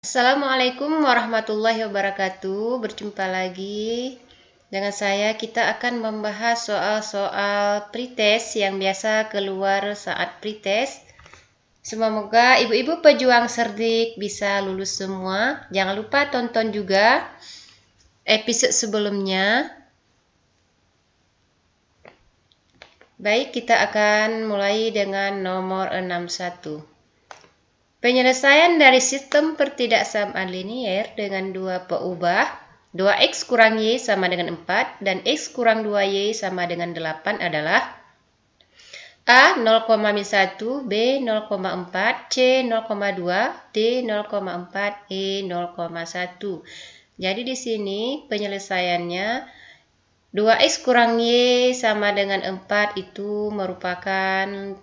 Assalamualaikum warahmatullahi wabarakatuh. Berjumpa lagi dengan saya. Kita akan membahas soal-soal pretest yang biasa keluar saat pretest. Semoga ibu-ibu pejuang cerdik bisa lulus semua. Jangan lupa tonton juga episode sebelumnya. Baik, kita akan mulai dengan nomor 61. Penyelesaian dari sistem pertidaksamaan linier dengan dua peubah 2x kurang y sama dengan 4 dan x kurang 2y sama dengan 8 adalah A 0,1, B 0,4, C 0,2, D 0,4, E 0,1. Jadi di sini penyelesaiannya 2x kurang y sama dengan 4 itu merupakan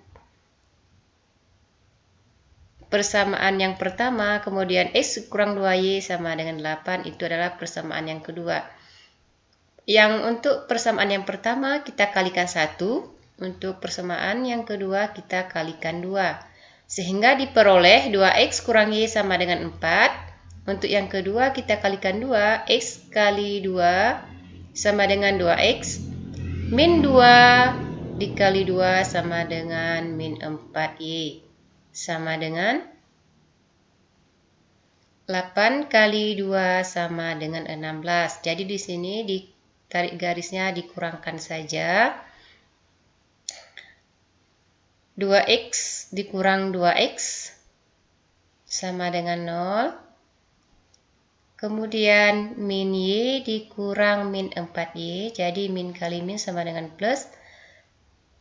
persamaan yang pertama, kemudian x kurang 2y sama dengan 8 itu adalah persamaan yang kedua. Yang untuk persamaan yang pertama kita kalikan 1, untuk persamaan yang kedua kita kalikan 2. Sehingga diperoleh 2x kurang y sama dengan 4. Untuk yang kedua kita kalikan 2, x kali 2 sama dengan 2x. Min 2 dikali 2 sama dengan min 4y. Sama dengan 8 kali 2 sama dengan 16. Jadi di sini ditarik garisnya dikurangkan saja. 2x dikurang 2x sama dengan 0. Kemudian min y dikurang min 4y. Jadi min kali min sama dengan plus.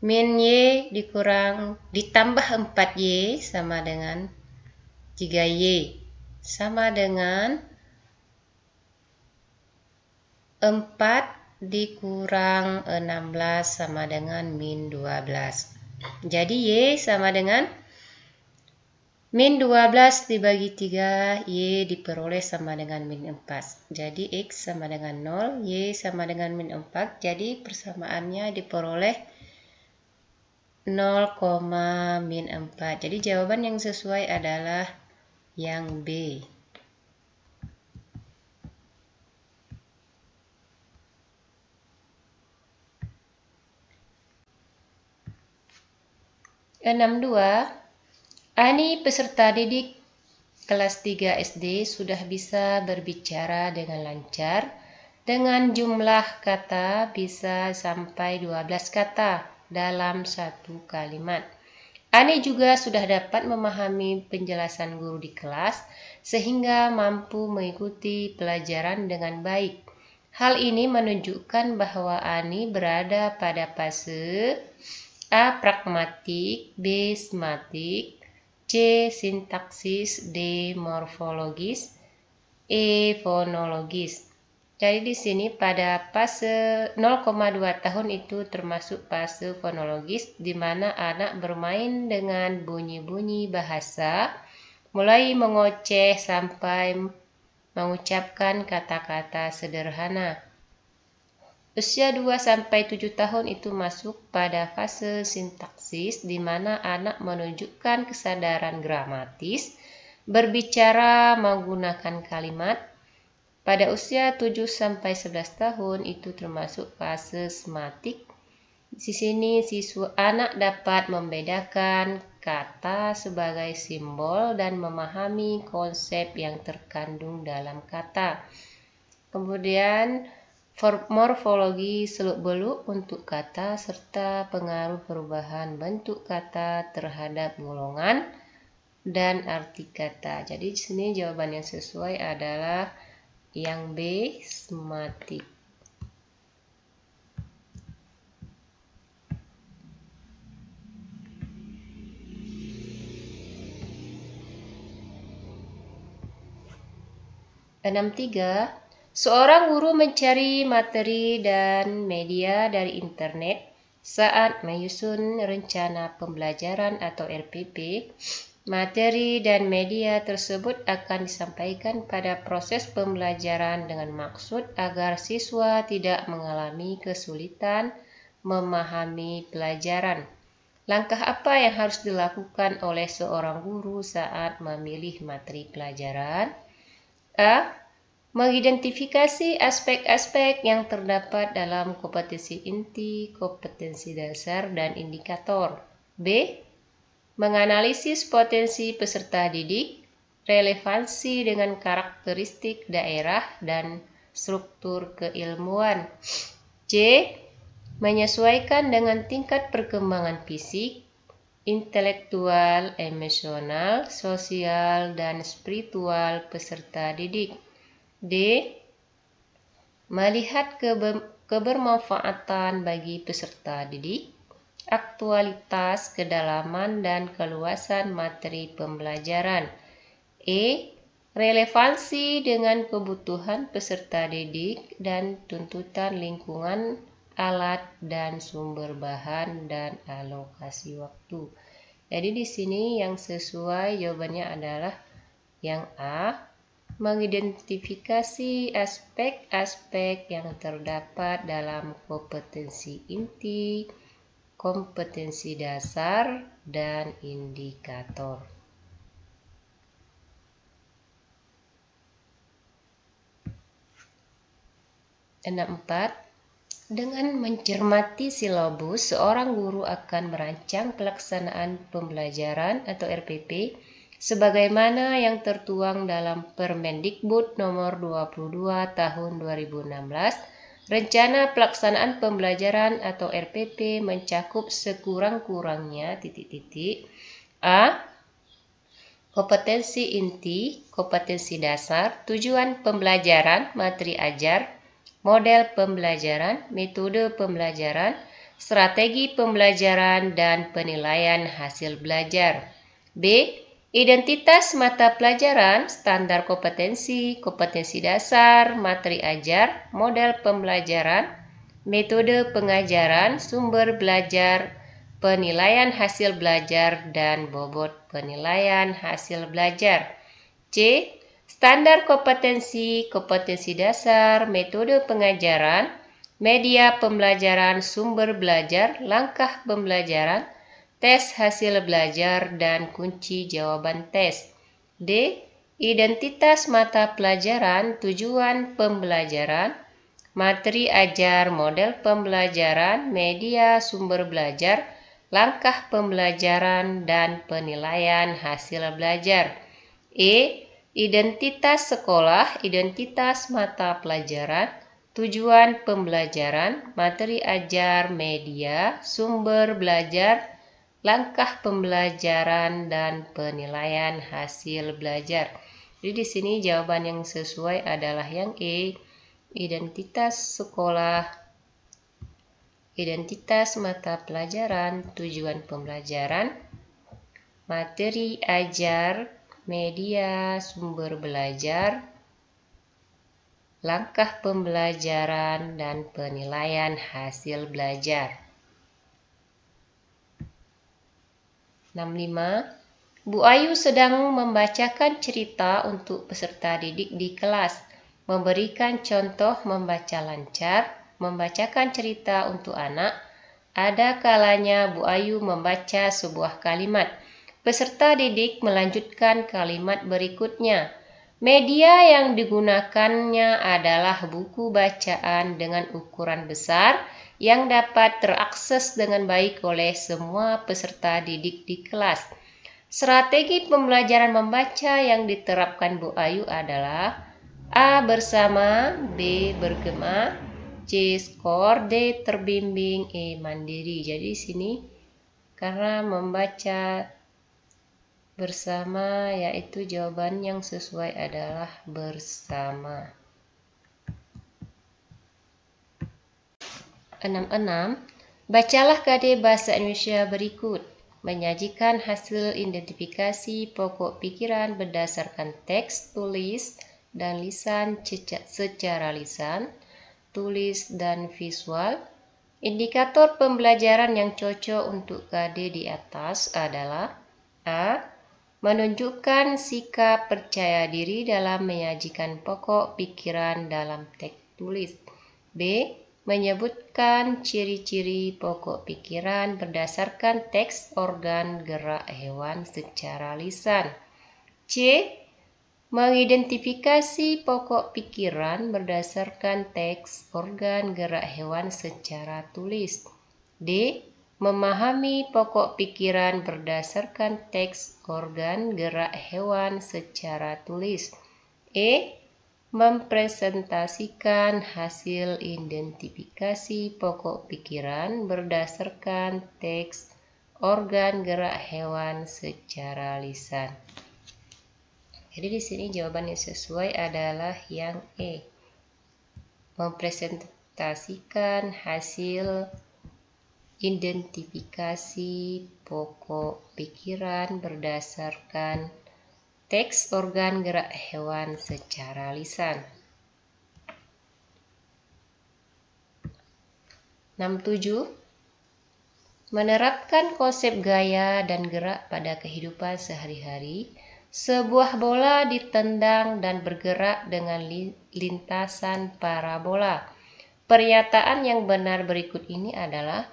Min y ditambah 4y sama dengan 3y. Sama dengan 4 dikurang 16 sama dengan min 12. Jadi y sama dengan min 12 dibagi 3, y diperoleh sama dengan min 4. Jadi x sama dengan 0, y sama dengan min 4. Jadi persamaannya diperoleh 0, min 4. Jadi jawaban yang sesuai adalah yang B. Dua, Ani peserta didik kelas 3 SD sudah bisa berbicara dengan lancar dengan jumlah kata bisa sampai 12 kata dalam satu kalimat. Ani juga sudah dapat memahami penjelasan guru di kelas sehingga mampu mengikuti pelajaran dengan baik. Hal ini menunjukkan bahwa Ani berada pada fase A. Pragmatik, B. Sematik, C. Sintaksis, D. Morfologis, E. Fonologis. Jadi di sini pada fase 0,2 tahun itu termasuk fase fonologis di mana anak bermain dengan bunyi-bunyi bahasa mulai mengoceh sampai mengucapkan kata-kata sederhana. Usia 2-7 tahun itu masuk pada fase sintaksis di mana anak menunjukkan kesadaran gramatis, berbicara menggunakan kalimat. Pada usia 7-11 tahun itu termasuk fase sematik. Di sini anak dapat membedakan kata sebagai simbol dan memahami konsep yang terkandung dalam kata. Kemudian morfologi seluk-beluk untuk kata serta pengaruh perubahan bentuk kata terhadap golongan dan arti kata. Jadi di sini jawaban yang sesuai adalah yang B, sematik. Seorang guru mencari materi dan media dari internet saat menyusun rencana pembelajaran atau RPP. Materi dan media tersebut akan disampaikan pada proses pembelajaran dengan maksud agar siswa tidak mengalami kesulitan memahami pelajaran. Langkah apa yang harus dilakukan oleh seorang guru saat memilih materi pelajaran? A. Mengidentifikasi aspek-aspek yang terdapat dalam kompetensi inti, kompetensi dasar, dan indikator. B. Menganalisis potensi peserta didik, relevansi dengan karakteristik daerah, dan struktur keilmuan. C. Menyesuaikan dengan tingkat perkembangan fisik, intelektual, emosional, sosial, dan spiritual peserta didik. D. Melihat kebermanfaatan bagi peserta didik, aktualitas, kedalaman, dan keluasan materi pembelajaran. E. Relevansi dengan kebutuhan peserta didik dan tuntutan lingkungan, alat, dan sumber bahan, dan alokasi waktu. Jadi di sini yang sesuai jawabannya adalah yang A. Mengidentifikasi aspek-aspek yang terdapat dalam kompetensi inti, kompetensi dasar, dan indikator. Enam 4. Dengan mencermati silabus, seorang guru akan merancang pelaksanaan pembelajaran atau RPP sebagaimana yang tertuang dalam Permendikbud nomor 22 tahun 2016. Rencana pelaksanaan pembelajaran atau RPP mencakup sekurang-kurangnya A. Kompetensi inti, kompetensi dasar, tujuan pembelajaran, materi ajar, model pembelajaran, metode pembelajaran, strategi pembelajaran, dan penilaian hasil belajar. B. Identitas mata pelajaran, standar kompetensi, kompetensi dasar, materi ajar, model pembelajaran, metode pengajaran, sumber belajar, penilaian hasil belajar, dan bobot penilaian hasil belajar. C. Standar kompetensi, kompetensi dasar, metode pengajaran, media pembelajaran, sumber belajar, langkah pembelajaran, tes hasil belajar, dan kunci jawaban tes. D. Identitas mata pelajaran, tujuan pembelajaran, materi ajar, model pembelajaran, media sumber belajar, langkah pembelajaran, dan penilaian hasil belajar. E. Identitas sekolah, identitas mata pelajaran, tujuan pembelajaran, materi ajar, media sumber belajar, langkah pembelajaran, dan penilaian hasil belajar. Jadi di sini jawaban yang sesuai adalah yang E. Identitas sekolah, identitas mata pelajaran, tujuan pembelajaran, materi ajar, media sumber belajar, langkah pembelajaran, dan penilaian hasil belajar. 65. Bu Ayu sedang membacakan cerita untuk peserta didik di kelas, memberikan contoh membaca lancar, membacakan cerita untuk anak. Ada kalanya Bu Ayu membaca sebuah kalimat. Peserta didik melanjutkan kalimat berikutnya. Media yang digunakannya adalah buku bacaan dengan ukuran besar yang dapat terakses dengan baik oleh semua peserta didik di kelas. Strategi pembelajaran membaca yang diterapkan Bu Ayu adalah A. Bersama, B. Bergema, C. Skor, D. Terbimbing, E. Mandiri. Jadi sini karena membaca bersama, yaitu jawaban yang sesuai adalah bersama. 66. Bacalah KD Bahasa Indonesia berikut. Menyajikan hasil identifikasi pokok pikiran berdasarkan teks, tulis, dan lisan secara lisan, tulis, dan visual. Indikator pembelajaran yang cocok untuk KD di atas adalah A. Menunjukkan sikap percaya diri dalam menyajikan pokok pikiran dalam teks tulis. B. Menyebutkan ciri-ciri pokok pikiran berdasarkan teks organ gerak hewan secara lisan. C. Mengidentifikasi pokok pikiran berdasarkan teks organ gerak hewan secara tulis. D. Memahami pokok pikiran berdasarkan teks organ gerak hewan secara tulis. E. Mempresentasikan hasil identifikasi pokok pikiran berdasarkan teks organ gerak hewan secara lisan. Jadi di sini jawaban yang sesuai adalah yang E. Mempresentasikan hasil identifikasi pokok pikiran berdasarkan teks organ gerak hewan secara lisan. 67. Menerapkan konsep gaya dan gerak pada kehidupan sehari-hari. Sebuah bola ditendang dan bergerak dengan lintasan parabola. Pernyataan yang benar berikut ini adalah: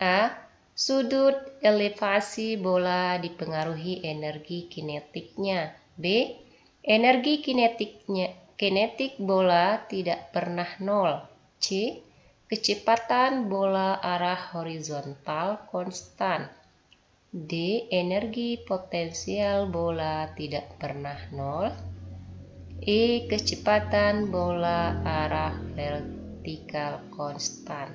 A. Sudut elevasi bola dipengaruhi energi kinetiknya. B. Energi kinetik bola tidak pernah nol. C. Kecepatan bola arah horizontal konstan. D. Energi potensial bola tidak pernah nol. E. Kecepatan bola arah vertikal konstan.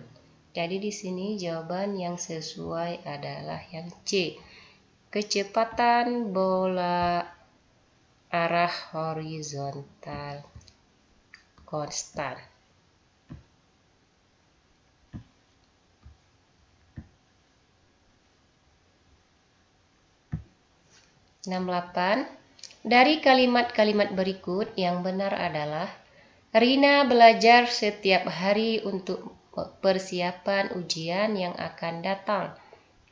Jadi di sini jawaban yang sesuai adalah yang C. Kecepatan bola arah horizontal konstan. 68. Dari kalimat-kalimat berikut yang benar adalah: Rina belajar setiap hari untuk persiapan ujian yang akan datang.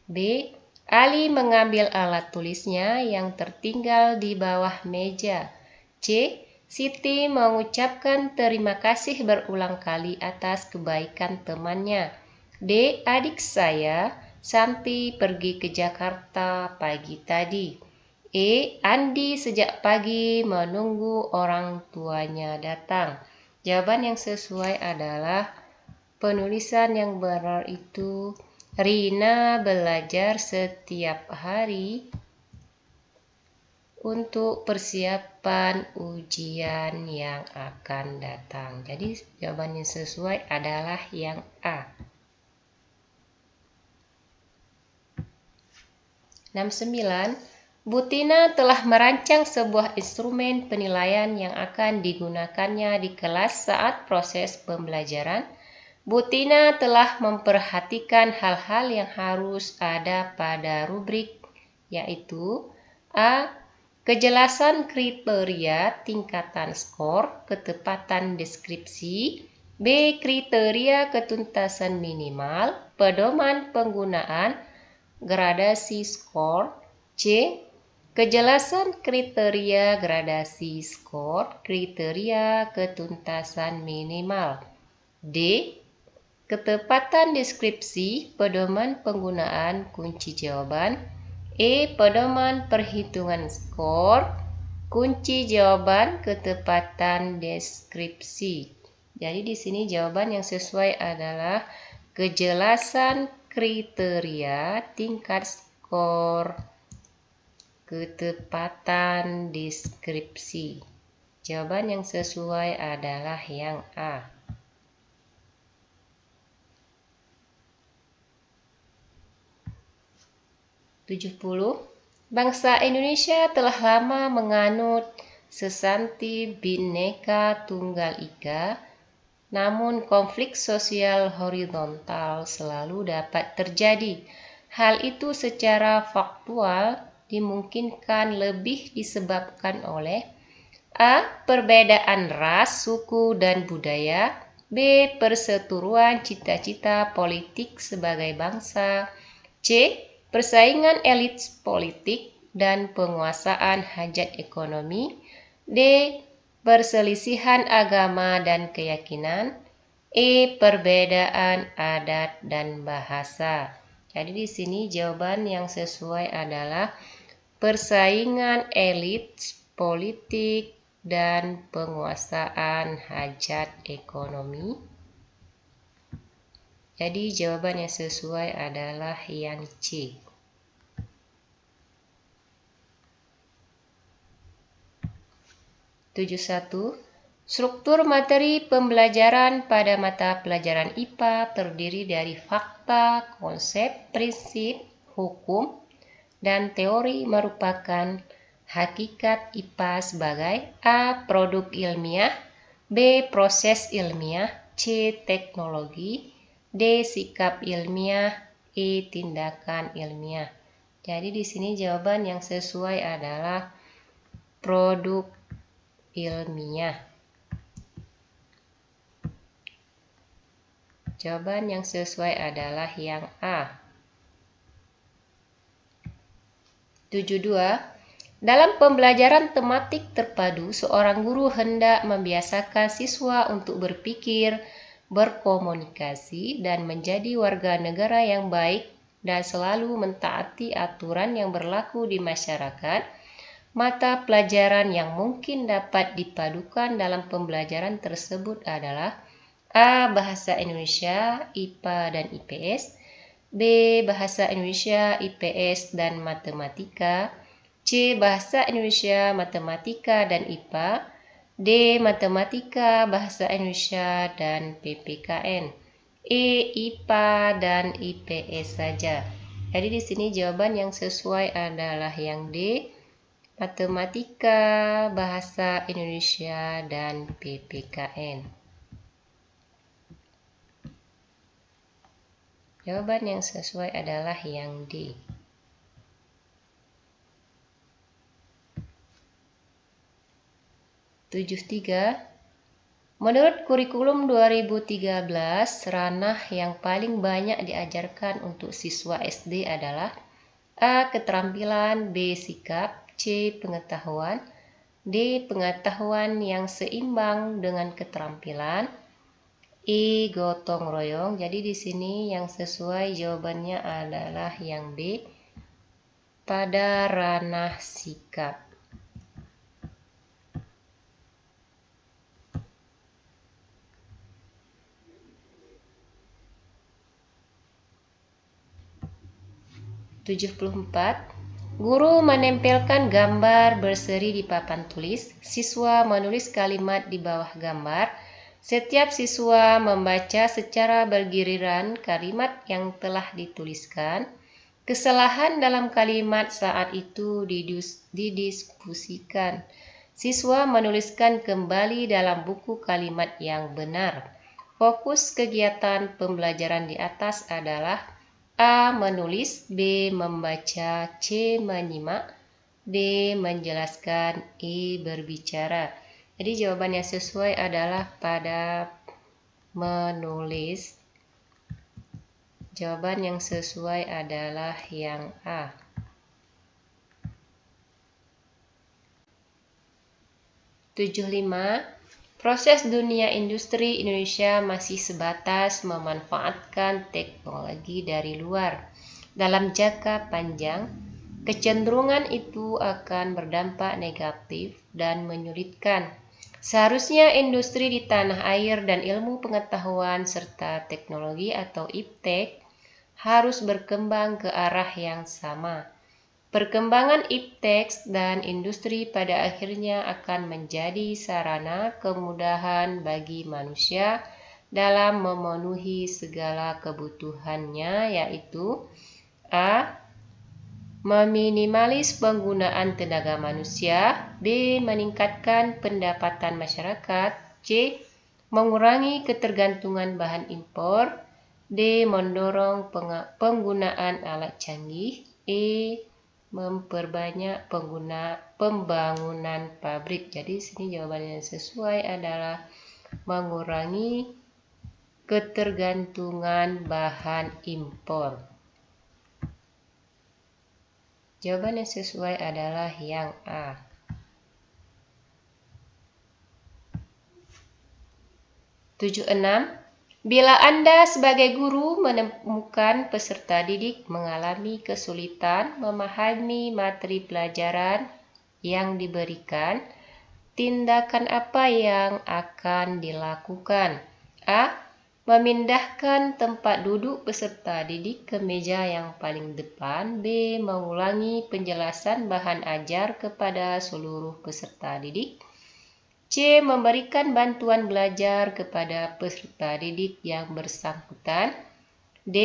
B. Ali mengambil alat tulisnya yang tertinggal di bawah meja. C. Siti mengucapkan terima kasih berulang kali atas kebaikan temannya. D. Adik saya, Santi, pergi ke Jakarta pagi tadi. E. Andi sejak pagi menunggu orang tuanya datang. Jawaban yang sesuai adalah penulisan yang benar itu: Rina belajar setiap hari untuk persiapan ujian yang akan datang. Jadi jawaban yang sesuai adalah yang A. 69. Butina telah merancang sebuah instrumen penilaian yang akan digunakannya di kelas saat proses pembelajaran. Butina telah memperhatikan hal-hal yang harus ada pada rubrik, yaitu: A. Kejelasan kriteria tingkatan skor, ketepatan deskripsi. B. Kriteria ketuntasan minimal, pedoman penggunaan, gradasi skor. C. Kejelasan kriteria gradasi skor, kriteria ketuntasan minimal. D. Ketepatan deskripsi, pedoman penggunaan kunci jawaban. E. Pedoman perhitungan skor, kunci jawaban ketepatan deskripsi. Jadi di sini jawaban yang sesuai adalah kejelasan kriteria tingkat skor, ketepatan deskripsi. Jawaban yang sesuai adalah yang A. Bangsa Indonesia telah lama menganut sesanti Bhinneka Tunggal Ika, namun konflik sosial horizontal selalu dapat terjadi. Hal itu secara faktual dimungkinkan lebih disebabkan oleh: A. Perbedaan ras, suku, dan budaya. B. Perseteruan cita-cita politik sebagai bangsa. C. Persaingan elit politik dan penguasaan hajat ekonomi. D. Perselisihan agama dan keyakinan. E. Perbedaan adat dan bahasa. Jadi di sini jawaban yang sesuai adalah persaingan elit politik dan penguasaan hajat ekonomi. Jadi jawaban yang sesuai adalah yang C. 71. Struktur materi pembelajaran pada mata pelajaran IPA terdiri dari fakta, konsep, prinsip, hukum, dan teori merupakan hakikat IPA sebagai A. Produk ilmiah, B. Proses ilmiah, C. Teknologi, D. Sikap ilmiah, E. Tindakan ilmiah. Jadi di sini jawaban yang sesuai adalah produk ilmiah. Jawaban yang sesuai adalah yang A. 72. Dalam pembelajaran tematik terpadu, seorang guru hendak membiasakan siswa untuk berpikir, berkomunikasi, dan menjadi warga negara yang baik dan selalu mentaati aturan yang berlaku di masyarakat. Mata pelajaran yang mungkin dapat dipadukan dalam pembelajaran tersebut adalah A. Bahasa Indonesia, IPA dan IPS, B. Bahasa Indonesia, IPS dan Matematika, C. Bahasa Indonesia, Matematika dan IPA, D. Matematika, Bahasa Indonesia dan PPKN, E. IPA dan IPS saja. Jadi di sini jawaban yang sesuai adalah yang D. Matematika, Bahasa Indonesia dan PPKN. Jawaban yang sesuai adalah yang D. 73. Menurut kurikulum 2013, ranah yang paling banyak diajarkan untuk siswa SD adalah A. Keterampilan, B. Sikap, C. Pengetahuan, D. Pengetahuan yang seimbang dengan keterampilan, E. Gotong royong. Jadi di sini yang sesuai jawabannya adalah yang B. Pada ranah sikap. Guru menempelkan gambar berseri di papan tulis. Siswa menulis kalimat di bawah gambar. Setiap siswa membaca secara bergiliran kalimat yang telah dituliskan. Kesalahan dalam kalimat saat itu didiskusikan. Siswa menuliskan kembali dalam buku kalimat yang benar. Fokus kegiatan pembelajaran di atas adalah A. Menulis, B. Membaca, C. Menyimak, D. Menjelaskan, E. Berbicara. Jadi jawaban yang sesuai adalah pada menulis. Jawaban yang sesuai adalah yang A. 75. Proses dunia industri Indonesia masih sebatas memanfaatkan teknologi dari luar. Dalam jangka panjang, kecenderungan itu akan berdampak negatif dan menyulitkan. Seharusnya industri di tanah air dan ilmu pengetahuan serta teknologi atau IPTEK harus berkembang ke arah yang sama. Perkembangan IPTEK dan industri pada akhirnya akan menjadi sarana kemudahan bagi manusia dalam memenuhi segala kebutuhannya, yaitu A. Meminimalis penggunaan tenaga manusia, B. Meningkatkan pendapatan masyarakat, C. Mengurangi ketergantungan bahan impor, D. Mendorong penggunaan alat canggih, E. Memperbanyak pembangunan pabrik. Jadi sini jawaban yang sesuai adalah mengurangi ketergantungan bahan impor. Jawaban yang sesuai adalah yang A. 76. Bila Anda sebagai guru menemukan peserta didik mengalami kesulitan memahami materi pelajaran yang diberikan, tindakan apa yang akan dilakukan? A. Memindahkan tempat duduk peserta didik ke meja yang paling depan. B. Mengulangi penjelasan bahan ajar kepada seluruh peserta didik. C. Memberikan bantuan belajar kepada peserta didik yang bersangkutan. D.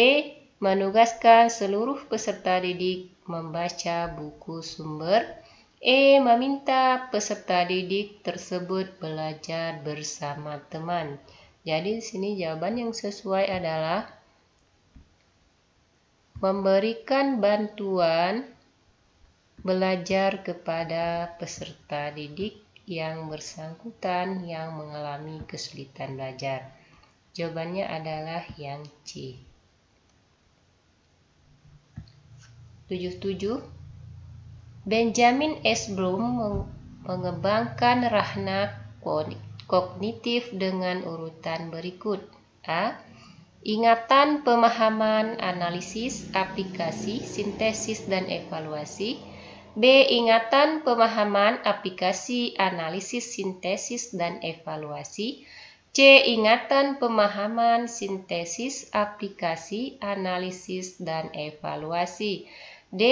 Menugaskan seluruh peserta didik membaca buku sumber. E. Meminta peserta didik tersebut belajar bersama teman. Jadi di sini jawaban yang sesuai adalah memberikan bantuan belajar kepada peserta didik yang bersangkutan yang mengalami kesulitan belajar. Jawabannya adalah yang C. 77. Benjamin S. Bloom mengembangkan rahna kognitif dengan urutan berikut. A. Ingatan, pemahaman, analisis, aplikasi, sintesis, dan evaluasi. B. Ingatan, pemahaman, aplikasi, analisis, sintesis, dan evaluasi. C. Ingatan, pemahaman, sintesis, aplikasi, analisis, dan evaluasi. D.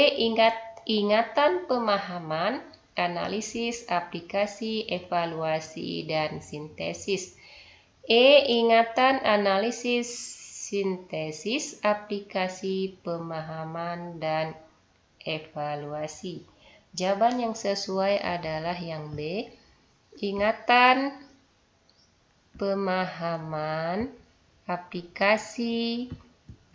Ingatan, pemahaman, analisis, aplikasi, evaluasi, dan sintesis. E. Ingatan, analisis, sintesis, aplikasi, pemahaman, dan evaluasi. Jawaban yang sesuai adalah yang B. Ingatan, pemahaman, aplikasi,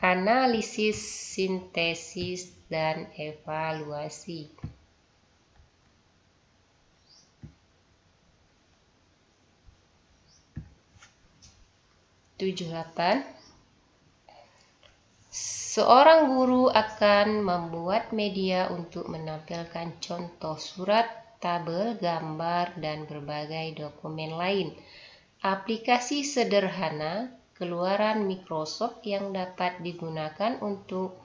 analisis, sintesis, dan evaluasi. 78. Seorang guru akan membuat media untuk menampilkan contoh surat, tabel, gambar, dan berbagai dokumen lain. Aplikasi sederhana keluaran Microsoft yang dapat digunakan untuk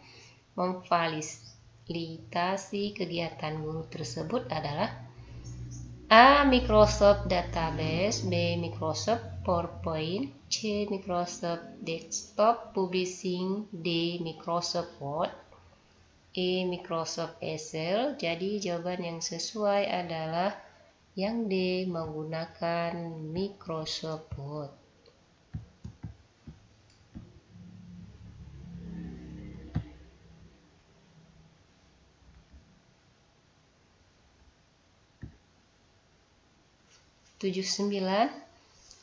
memfasilitasi kegiatan guru tersebut adalah A. Microsoft Database. B. Microsoft PowerPoint. C. Microsoft Desktop Publishing. D. Microsoft Word. E. Microsoft Excel. Jadi jawaban yang sesuai adalah yang D. Menggunakan Microsoft Word.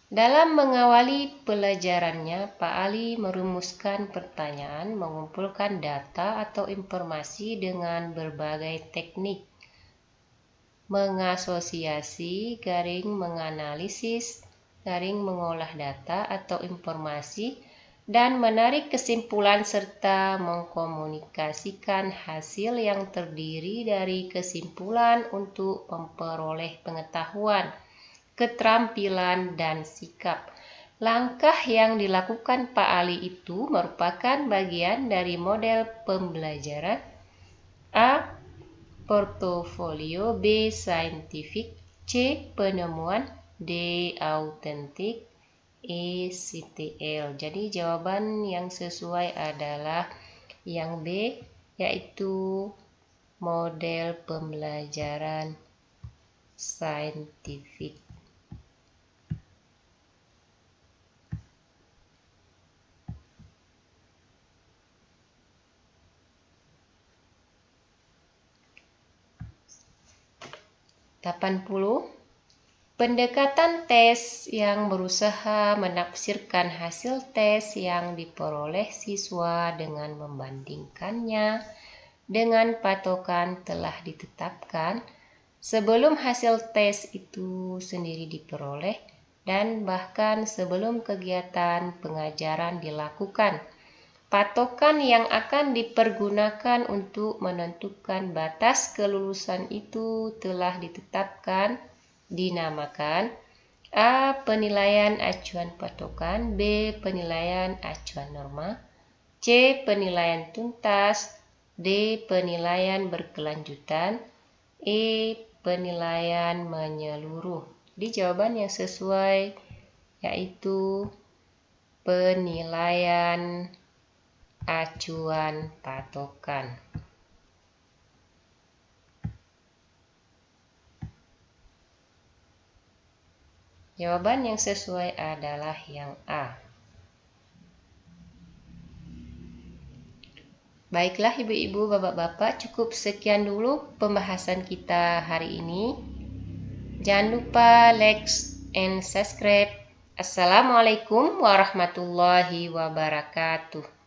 Dalam mengawali pelajarannya, Pak Ali merumuskan pertanyaan, mengumpulkan data atau informasi dengan berbagai teknik, mengasosiasi, menganalisis, mengolah data atau informasi, dan menarik kesimpulan serta mengkomunikasikan hasil yang terdiri dari kesimpulan untuk memperoleh pengetahuan, keterampilan, dan sikap. Langkah yang dilakukan Pak Ali itu merupakan bagian dari model pembelajaran. A. Portofolio. B. Scientific. C. Penemuan. D. Autentik. E. CTL. Jadi jawaban yang sesuai adalah yang B, yaitu model pembelajaran saintifik. Pendekatan tes yang berusaha menafsirkan hasil tes yang diperoleh siswa dengan membandingkannya dengan patokan telah ditetapkan sebelum hasil tes itu sendiri diperoleh dan bahkan sebelum kegiatan pengajaran dilakukan. Patokan yang akan dipergunakan untuk menentukan batas kelulusan itu telah ditetapkan, dinamakan A. Penilaian acuan patokan. B. Penilaian acuan norma. C. Penilaian tuntas. D. Penilaian berkelanjutan. E. Penilaian menyeluruh. Jadi jawaban yang sesuai yaitu penilaian acuan patokan. Jawaban yang sesuai adalah yang A. Baiklah ibu-ibu, bapak-bapak, cukup sekian dulu pembahasan kita hari ini. Jangan lupa like and subscribe. Assalamualaikum warahmatullahi wabarakatuh.